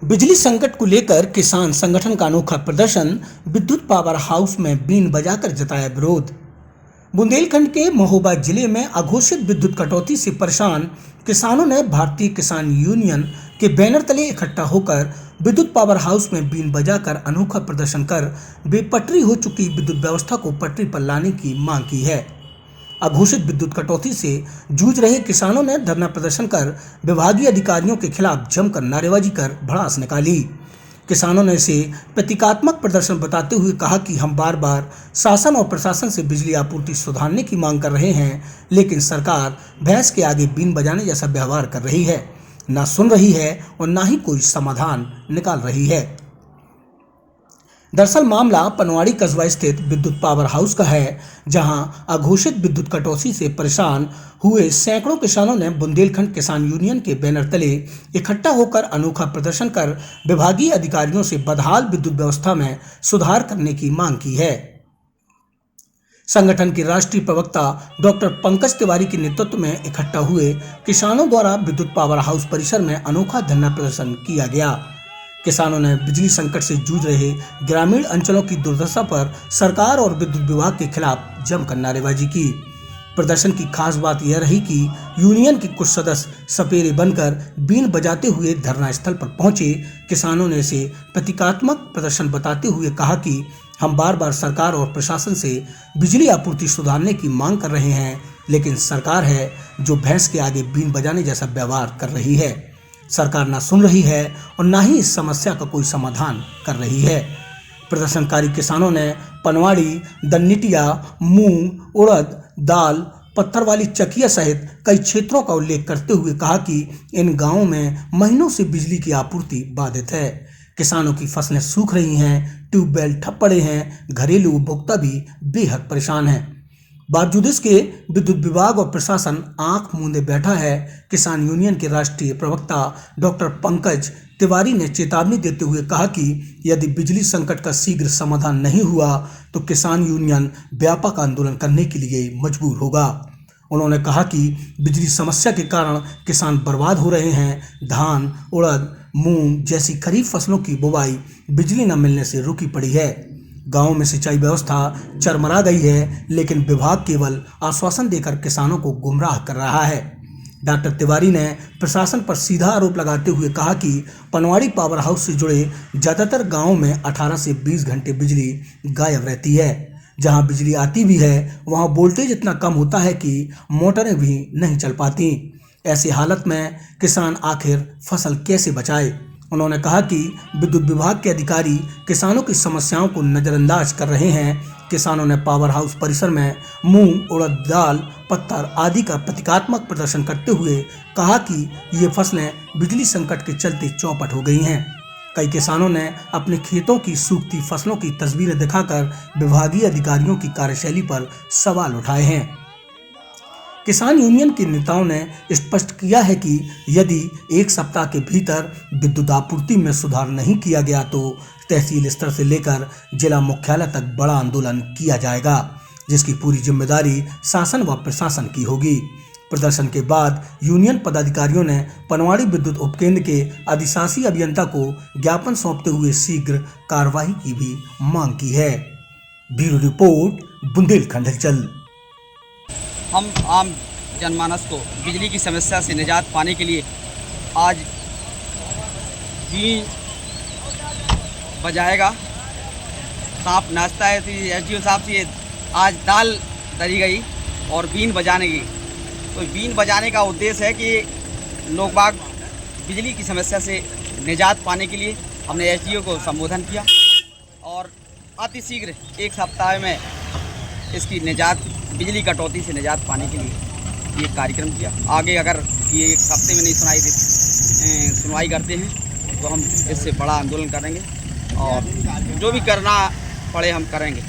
बिजली संकट को लेकर किसान संगठन का अनोखा प्रदर्शन, विद्युत पावर हाउस में बीन बजाकर जताया विरोध। बुंदेलखंड के महोबा जिले में अघोषित विद्युत कटौती से परेशान किसानों ने भारतीय किसान यूनियन के बैनर तले इकट्ठा होकर विद्युत पावर हाउस में बीन बजाकर अनोखा प्रदर्शन कर बेपटरी हो चुकी विद्युत व्यवस्था को पटरी पर लाने की मांग की है। अघोषित विद्युत कटौती से जूझ रहे किसानों ने धरना प्रदर्शन कर विभागीय अधिकारियों के खिलाफ जमकर नारेबाजी कर भड़ास निकाली। किसानों ने इसे प्रतीकात्मक प्रदर्शन बताते हुए कहा कि हम बार बार शासन और प्रशासन से बिजली आपूर्ति सुधारने की मांग कर रहे हैं, लेकिन सरकार भैंस के आगे बीन बजाने जैसा व्यवहार कर रही है, ना सुन रही है और ना ही कोई समाधान निकाल रही है। दरअसल मामला पनवाड़ी कस्बा स्थित विद्युत पावर हाउस का है, जहां अघोषित विद्युत कटौती से परेशान हुए सैकड़ों किसानों ने बुंदेलखंड किसान यूनियन के बैनर तले इकट्ठा होकर अनोखा प्रदर्शन कर विभागीय अधिकारियों से बदहाल विद्युत व्यवस्था में सुधार करने की मांग की है। संगठन के राष्ट्रीय प्रवक्ता डॉक्टर पंकज तिवारी के नेतृत्व में इकट्ठा हुए किसानों द्वारा विद्युत पावर हाउस परिसर में अनोखा धरना प्रदर्शन किया गया। किसानों ने बिजली संकट से जूझ रहे ग्रामीण अंचलों की दुर्दशा पर सरकार और विद्युत विभाग के खिलाफ जमकर नारेबाजी की। प्रदर्शन की खास बात यह रही कि यूनियन के कुछ सदस्य सपेरे बनकर बीन बजाते हुए धरना स्थल पर पहुंचे। किसानों ने इसे प्रतीकात्मक प्रदर्शन बताते हुए कहा कि हम बार बार सरकार और प्रशासन से बिजली आपूर्ति सुधारने की मांग कर रहे हैं, लेकिन सरकार है जो भैंस के आगे बीन बजाने जैसा व्यवहार कर रही है। सरकार ना सुन रही है और ना ही इस समस्या का कोई समाधान कर रही है। प्रदर्शनकारी किसानों ने पनवाड़ी, दन्निटिया, मूंग, उड़द, दाल, पत्थर वाली चकिया सहित कई क्षेत्रों का उल्लेख करते हुए कहा कि इन गांवों में महीनों से बिजली की आपूर्ति बाधित है। किसानों की फसलें सूख रही हैं, ट्यूबवेल ठप पड़े हैं, घरेलू उपभोक्ता भी बेहद परेशान हैं। बावजूद इसके विद्युत विभाग और प्रशासन आंख मूंदे बैठा है। किसान यूनियन के राष्ट्रीय प्रवक्ता डॉक्टर पंकज तिवारी ने चेतावनी देते हुए कहा कि यदि बिजली संकट का शीघ्र समाधान नहीं हुआ तो किसान यूनियन व्यापक आंदोलन करने के लिए मजबूर होगा। उन्होंने कहा कि बिजली समस्या के कारण किसान बर्बाद हो रहे हैं। धान, उड़द, मूंग जैसी खरीफ फसलों की बुवाई बिजली न मिलने से रुकी पड़ी है। गांव में सिंचाई व्यवस्था चरमरा गई है, लेकिन विभाग केवल आश्वासन देकर किसानों को गुमराह कर रहा है। डॉक्टर तिवारी ने प्रशासन पर सीधा आरोप लगाते हुए कहा कि पनवाड़ी पावर हाउस से जुड़े ज़्यादातर गांवों में 18 से 20 घंटे बिजली गायब रहती है। जहां बिजली आती भी है वहां वोल्टेज इतना कम होता है कि मोटरें भी नहीं चल पाती। ऐसी हालत में किसान आखिर फसल कैसे बचाए। उन्होंने कहा कि विद्युत विभाग के अधिकारी किसानों की समस्याओं को नज़रअंदाज कर रहे हैं। किसानों ने पावर हाउस परिसर में मूंग, उड़द, दाल, पत्थर आदि का प्रतीकात्मक प्रदर्शन करते हुए कहा कि ये फसलें बिजली संकट के चलते चौपट हो गई हैं। कई किसानों ने अपने खेतों की सूखती फसलों की तस्वीरें दिखाकर विभागीय अधिकारियों की कार्यशैली पर सवाल उठाए हैं। किसान यूनियन के नेताओं ने स्पष्ट किया है कि यदि एक सप्ताह के भीतर विद्युत आपूर्ति में सुधार नहीं किया गया तो तहसील स्तर से लेकर जिला मुख्यालय तक बड़ा आंदोलन किया जाएगा, जिसकी पूरी जिम्मेदारी शासन व प्रशासन की होगी। प्रदर्शन के बाद यूनियन पदाधिकारियों ने पनवाड़ी विद्युत उपकेंद्र के अधिशासी अभियंता को ज्ञापन सौंपते हुए शीघ्र कार्रवाई की भी मांग की है। ब्यूरो रिपोर्ट, बुंदेलखंड हलचल। हम आम जनमानस को बिजली की समस्या से निजात पाने के लिए आज बीन बजाएगा। सांप नाचता है तो एसडीओ साहब से आज दाल दरी गई और बीन बजाने की। तो बीन बजाने का उद्देश्य है कि लोग बाग बिजली की समस्या से निजात पाने के लिए हमने एसडीओ को संबोधन किया और अतिशीघ्र एक सप्ताह में इसकी निजात, बिजली कटौती से निजात पाने के लिए ये कार्यक्रम किया। आगे अगर ये एक हफ्ते में नहीं सुनवाई करते हैं तो हम इससे बड़ा आंदोलन करेंगे और जो भी करना पड़े हम करेंगे।